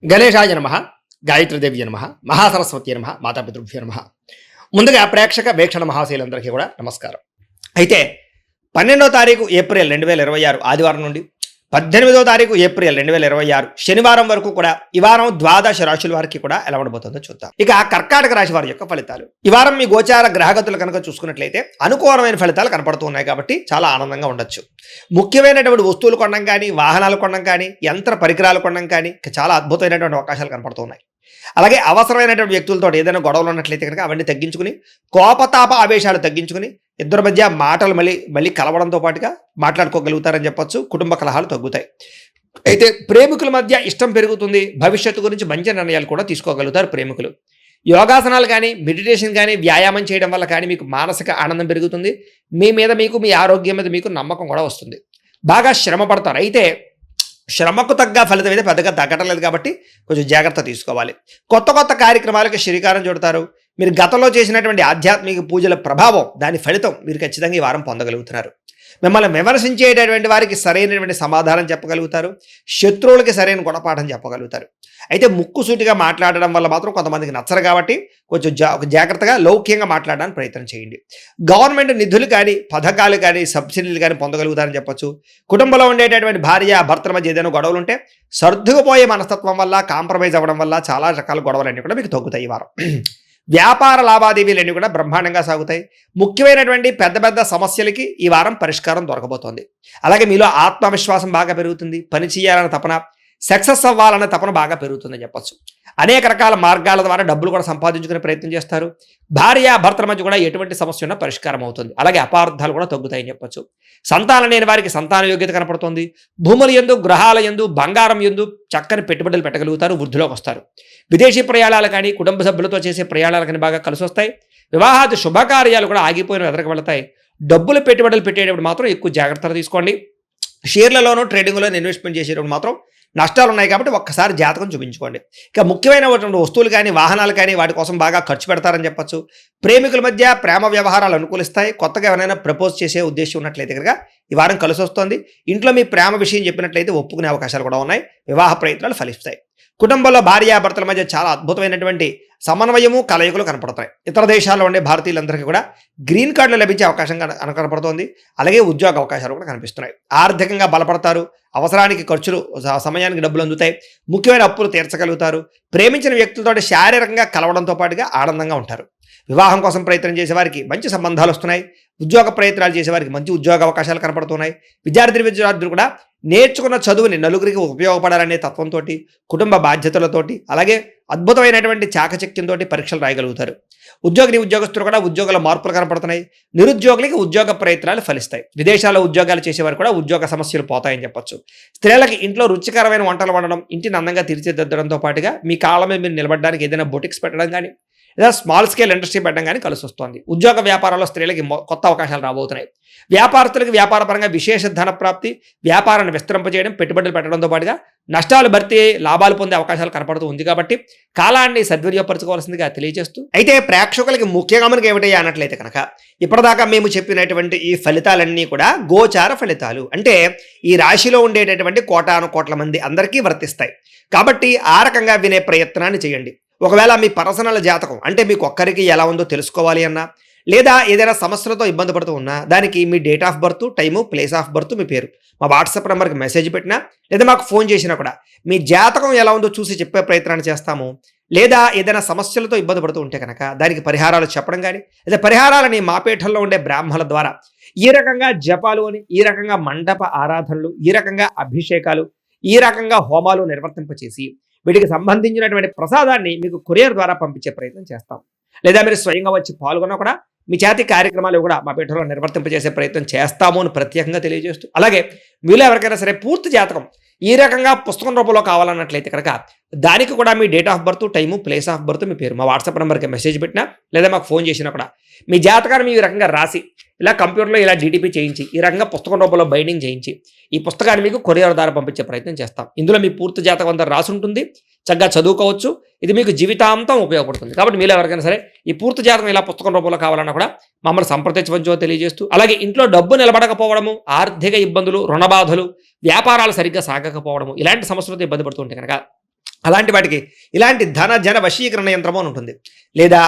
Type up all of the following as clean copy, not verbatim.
గణేశాయ నమః, గాయత్రీదేవి నమః, మహాసరస్వతి నమః, మాతాపితృభ్యో నమః. ముందుగా ప్రేక్షక వీక్షణ మహాశైలందరికీ కూడా నమస్కారం. అయితే 12వ తారీఖు ఏప్రిల్ 2026 ఆదివారం నుండి 18వ తారీఖు ఏప్రిల్ 2026 శనివారం వరకు కూడా ఈ వారం ద్వాదశ రాశుల వారికి కూడా ఎలా ఉండబోతుందో చూద్దాం. ఇక కర్కాటక రాశి వారి యొక్క ఫలితాలు. ఈ వారం మీ గోచార గ్రహగతులు కనుక చూసుకున్నట్లయితే అనుకూలమైన ఫలితాలు కనపడుతూ ఉన్నాయి కాబట్టి చాలా ఆనందంగా ఉండొచ్చు. ముఖ్యమైనటువంటి వస్తువులు కొనడం కానీ, వాహనాలు కొనడం కానీ, యంత్ర పరికరాలు కొనడం కానీ చాలా అద్భుతమైనటువంటి అవకాశాలు కనపడుతూ ఉన్నాయి. అలాగే అవసరమైనటువంటి వ్యక్తులతో ఏదైనా గొడవలు ఉన్నట్లయితే కనుక అవన్నీ తగ్గించుకుని, కోపతాప ఆవేశాలు తగ్గించుకుని, ఇద్దరి మధ్య మాటలు మళ్ళీ కలవడంతో పాటుగా మాట్లాడుకోగలుగుతారని చెప్పొచ్చు. కుటుంబ కలహాలు తగ్గుతాయి. అయితే ప్రేమికుల మధ్య ఇష్టం పెరుగుతుంది. భవిష్యత్తు గురించి మంచి నిర్ణయాలు కూడా తీసుకోగలుగుతారు ప్రేమికులు. యోగాసనాలు కానీ, మెడిటేషన్ కానీ, వ్యాయామం చేయడం వల్ల కానీ మీకు మానసిక ఆనందం పెరుగుతుంది. మీ ఆరోగ్యం మీద మీకు నమ్మకం కూడా వస్తుంది. బాగా శ్రమ పడతారు. అయితే శ్రమకు తగ్గ ఫలితం అయితే పెద్దగా తగ్గటలేదు కాబట్టి కొంచెం జాగ్రత్త తీసుకోవాలి. కొత్త కార్యక్రమాలకు శ్రీకారం చుడతారు. మీరు గతంలో చేసినటువంటి ఆధ్యాత్మిక పూజల ప్రభావం, దాని ఫలితం మీరు ఖచ్చితంగా ఈ వారం పొందగలుగుతున్నారు. మిమ్మల్ని విమర్శించేటటువంటి వారికి సరైనటువంటి సమాధానం చెప్పగలుగుతారు. శత్రువులకి సరైన గుణపాఠం చెప్పగలుగుతారు. అయితే ముక్కుసూటిగా మాట్లాడడం వల్ల మాత్రం కొంతమందికి నచ్చరు కాబట్టి కొంచెం జాగ్రత్తగా లౌక్యంగా మాట్లాడడానికి ప్రయత్నం చేయండి. గవర్నమెంట్ నిధులు కానీ, పథకాలు కానీ, సబ్సిడీలు కానీ పొందగలుగుతారని చెప్పొచ్చు. కుటుంబంలో ఉండేటటువంటి భార్య భర్తల మధ్య ఏదైనా గొడవలు ఉంటే సర్దుకుపోయే మనస్తత్వం వల్ల, కాంప్రమైజ్ అవ్వడం వల్ల చాలా రకాల గొడవలన్నీ కూడా మీకు తగ్గుతాయి ఈ వారం. వ్యాపార లావాదేవీలన్నీ కూడా బ్రహ్మాండంగా సాగుతాయి. ముఖ్యమైనటువంటి పెద్ద సమస్యలకి ఈ వారం పరిష్కారం దొరకబోతోంది. అలాగే మీలో ఆత్మవిశ్వాసం బాగా పెరుగుతుంది. పని చేయాలన్న తపన, సక్సెస్ అవ్వాలన్న తపన బాగా పెరుగుతుందని చెప్పొచ్చు. అనేక రకాల మార్గాల ద్వారా డబ్బులు కూడా సంపాదించుకునే ప్రయత్నం చేస్తారు. భార్య భర్తల మధ్య కూడా ఎటువంటి సమస్య ఉన్నా పరిష్కారం అవుతుంది. అలాగే అపార్థాలు కూడా తగ్గుతాయని చెప్పొచ్చు. సంతానం లేని వారికి సంతాన యోగ్యత కనపడుతుంది. భూముల యందు, గ్రహాల యందు, బంగారం యందు చక్కని పెట్టుబడులు పెట్టగలుగుతారు. వృద్ధిలోకి వస్తారు. విదేశీ ప్రయాణాలు కానీ, కుటుంబ సభ్యులతో చేసే ప్రయాణాలు కానీ బాగా కలిసి వస్తాయి. వివాహాది శుభకార్యాలు కూడా ఆగిపోయిన ఎదరికి వెళతాయి. డబ్బులు పెట్టుబడులు పెట్టేటప్పుడు మాత్రం ఎక్కువ జాగ్రత్తలు తీసుకోండి. షేర్లలోనూ, ట్రేడింగ్లోనూ ఇన్వెస్ట్మెంట్ చేసేటప్పుడు మాత్రం నష్టాలు ఉన్నాయి కాబట్టి ఒక్కసారి జాతకం చూపించుకోండి. ఇక ముఖ్యమైనటువంటి వస్తువులు కానీ, వాహనాలు కానీ వాటి కోసం బాగా ఖర్చు పెడతారని చెప్పొచ్చు. ప్రేమికుల మధ్య ప్రేమ వ్యవహారాలు అనుకూలిస్తాయి. కొత్తగా ఎవరైనా ప్రపోజ్ చేసే ఉద్దేశం ఉన్నట్లయితే కనుక ఈ వారం కలిసి వస్తుంది. ఇంట్లో మీ ప్రేమ విషయం చెప్పినట్లయితే ఒప్పుకునే అవకాశాలు కూడా ఉన్నాయి. వివాహ ప్రయత్నాలు ఫలిస్తాయి. కుటుంబంలో భార్యాభర్తల మధ్య చాలా అద్భుతమైనటువంటి సమన్వయము, కలయికలు కనపడతాయి. ఇతర దేశాల్లో ఉండే భారతీయులందరికీ కూడా గ్రీన్ కార్డులు లభించే అవకాశం కనపడుతోంది. అలాగే ఉద్యోగ అవకాశాలు కూడా కనిపిస్తున్నాయి. ఆర్థికంగా బలపడతారు. అవసరానికి ఖర్చులు, సమయానికి డబ్బులు అందుతాయి. ముఖ్యమైన అప్పులు తీర్చగలుగుతారు. ప్రేమించిన వ్యక్తులతో శారీరకంగా కలవడంతో పాటుగా ఆనందంగా ఉంటారు. వివాహం కోసం ప్రయత్నం చేసేవారికి మంచి సంబంధాలు వస్తున్నాయి. ఉద్యోగ ప్రయత్నాలు చేసేవారికి మంచి ఉద్యోగ అవకాశాలు కనపడుతున్నాయి. విద్యార్థులు కూడా నేర్చుకున్న చదువుని నలుగురికి ఉపయోగపడాలనే తత్వంతో, కుటుంబ బాధ్యతలతోటి, అలాగే అద్భుతమైనటువంటి చాకచక్యంతో పరీక్షలు రాయగలుగుతారు. ఉద్యోగస్తులు కూడా ఉద్యోగాల మార్పులు కనపడుతున్నాయి. నిరుద్యోగులకి ఉద్యోగ ప్రయత్నాలు ఫలిస్తాయి. విదేశాల్లో ఉద్యోగాలు చేసేవారు కూడా ఉద్యోగ సమస్యలు పోతాయని చెప్పొచ్చు. స్త్రీలకి ఇంట్లో రుచికరమైన వంటలు వండడం, ఇంటిని అందంగా తీర్చిదిద్దడంతో పాటుగా మీ కాళ్ళ మీద మీరు నిలబడడానికి ఏదైనా బొటిక్స్ పెట్టడం కానీ, లేదా స్మాల్ స్కేల్ ఇండస్ట్రీ పెట్టడం కానీ కలిసి వస్తుంది. ఉద్యోగ వ్యాపారాల్లో స్త్రీలకి కొత్త అవకాశాలు రాబోతున్నాయి. వ్యాపారస్తులకి వ్యాపారపరంగా విశేష ధన ప్రాప్తి, వ్యాపారాన్ని విస్తరింపజేయడం, పెట్టుబడులు పెట్టడంతో పాటుగా నష్టాలు భర్తీ, లాభాలు పొందే అవకాశాలు కనపడుతూ ఉంది కాబట్టి కాలాన్ని సద్వినియోగపరచుకోవాల్సిందిగా తెలియజేస్తూ, అయితే ప్రేక్షకులకి ముఖ్యంగా మనకి ఏమిటయ్యా అన్నట్లయితే కనుక ఇప్పటిదాకా మేము చెప్పినటువంటి ఈ ఫలితాలన్నీ కూడా గోచార ఫలితాలు. అంటే ఈ రాశిలో ఉండేటటువంటి కోటాను కోట్ల మంది అందరికీ వర్తిస్తాయి. కాబట్టి ఆ రకంగా వినే ప్రయత్నాన్ని చేయండి. ఒకవేళ మీ పర్సనల్ జాతకం అంటే మీకు ఒక్కరికి ఎలా ఉందో తెలుసుకోవాలి అన్నా, లేదా ఏదైనా సమస్యలతో ఇబ్బంది పడుతూ ఉన్నా, దానికి మీ date of birth, time, place of birth, మీ పేరు మా వాట్సాప్ నెంబర్కి మెసేజ్ పెట్టినా, లేదా మాకు ఫోన్ చేసినా కూడా మీ జాతకం ఎలా ఉందో చూసి చెప్పే ప్రయత్నాన్ని చేస్తాము. లేదా ఏదైనా సమస్యలతో ఇబ్బంది పడుతూ ఉంటే కనుక దానికి పరిహారాలు చెప్పడం కానీ, లేదా పరిహారాలని మా పీఠంలో ఉండే బ్రాహ్మణుల ద్వారా ఈ రకంగా జపాలు అని, ఈ రకంగా మండప ఆరాధనలు, ఈ రకంగా అభిషేకాలు, ఈ రకంగా హోమాలు నిర్వర్తింపచేసి వీటికి సంబంధించినటువంటి ప్రసాదాన్ని మీకు కొరియర్ ద్వారా పంపించే ప్రయత్నం చేస్తాం. లేదా మీరు స్వయంగా వచ్చి పాల్గొన్నా కూడా మీ చేతి కార్యక్రమాలు కూడా మా పీఠంలో నిర్వర్తింపజేసే ప్రయత్నం చేస్తాము అని ప్రత్యేకంగా తెలియజేస్తూ, అలాగే మీలో ఎవరికైనా సరే పూర్తి జాతకం ఈ రకంగా పుస్తకం రూపంలో కావాలన్నట్లయితే కనుక దానికి కూడా మీ date of birth, time, place of birth, మీ పేరు మా వాట్సాప్ నెంబర్కి మెసేజ్ పెట్టినా, లేదా మాకు ఫోన్ చేసినా కూడా మీ జాతకాన్ని ఈ రకంగా రాసి ఇలా కంప్యూటర్లో ఇలా డిటిపి చేయించి ఈ రకంగా పుస్తకం రూపంలో బైండింగ్ చేయించి ఈ పుస్తకాన్ని మీకు కొరియర్ ద్వారా పంపించే ప్రయత్నం చేస్తాం. ఇందులో మీ పూర్తి జాతకం అంతా రాసి ఉంటుంది. చక్కగా చదువుకోవచ్చు. ఇది మీకు జీవితాంతం ఉపయోగపడుతుంది. కాబట్టి మీరు ఎవరికైనా సరే ఈ పూర్తి జాతకం ఇలా పుస్తకం రూపంలో కావాలన్నా కూడా మమ్మల్ని సంప్రదించవచ్చో తెలియజేస్తూ, అలాగే ఇంట్లో డబ్బు నిలబడకపోవడము, ఆర్థిక ఇబ్బందులు, రుణబాధలు, వ్యాపారాలు సరిగ్గా సాగకపోవడము, ఇలాంటి సమస్యలతో ఇబ్బంది పడుతుంటే కనుక అలాంటి వాటికి ఇలాంటి ధన జన వశీకరణ యంత్రము అని ఉంటుంది. లేదా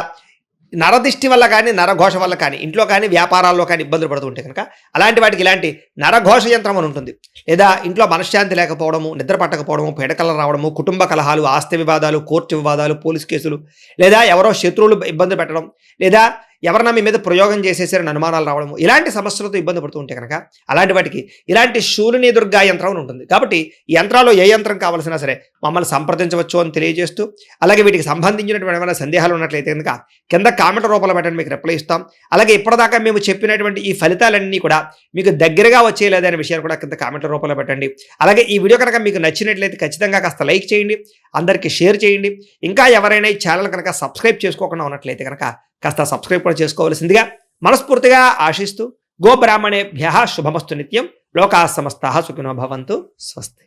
నరదిష్టి వల్ల కానీ నరఘోష వల్ల కానీ ఇంట్లో కానీ వ్యాపారాల్లో కానీ ఇబ్బందులు పడుతూ ఉంటే కనుక అలాంటి వాటికి ఇలాంటి నరఘోష యంత్రం అని ఉంటుంది. లేదా ఇంట్లో మనశ్శాంతి లేకపోవడము, నిద్ర పట్టకపోవడము, పీడకలు రావడము, కుటుంబ కలహాలు, ఆస్తి వివాదాలు, కోర్టు వివాదాలు, పోలీస్ కేసులు, లేదా ఎవరో శత్రువులు ఇబ్బంది పెట్టడం, లేదా ఎవరన్నా మీ మీద ప్రయోగం చేసేసారని అనుమానాలు రావడము, ఇలాంటి సమస్యలతో ఇబ్బంది పడుతూ ఉంటే కనుక అలాంటి వాటికి ఇలాంటి శూలిని దుర్గా యంత్రం అని ఉంటుంది. కాబట్టి ఈ యంత్రాల్లో ఏ యంత్రం కావాల్సినా సరే మమ్మల్ని సంప్రదించవచ్చు అని తెలియజేస్తూ, అలాగే వీటికి సంబంధించినటువంటి ఏమైనా సందేహాలు ఉన్నట్లయితే కనుక కింద కామెంట్ రూపంలో పెట్టండి, మీకు రిప్లై ఇస్తాం. అలాగే ఇప్పటిదాకా మేము చెప్పినటువంటి ఈ ఫలితాలన్నీ కూడా మీకు దగ్గరగా వచ్చేయలేదనే విషయాన్ని కూడా కింద కామెంట్ రూపంలో పెట్టండి. అలాగే ఈ వీడియో కనుక మీకు నచ్చినట్లయితే ఖచ్చితంగా కాస్త లైక్ చేయండి, అందరికీ షేర్ చేయండి. ఇంకా ఎవరైనా ఈ ఛానల్ కనుక సబ్స్క్రైబ్ చేసుకోకుండా ఉన్నట్లయితే కనుక కాస్త సబ్స్క్రైబ్ కూడా చేసుకోవాల్సిందిగా మనస్ఫూర్తిగా ఆశిస్తూ, గోబ్రాహ్మణేభ్యః శుభమస్తు నిత్యం, లోకాః సమస్తాః సుఖినో భవంతు. స్వస్తి.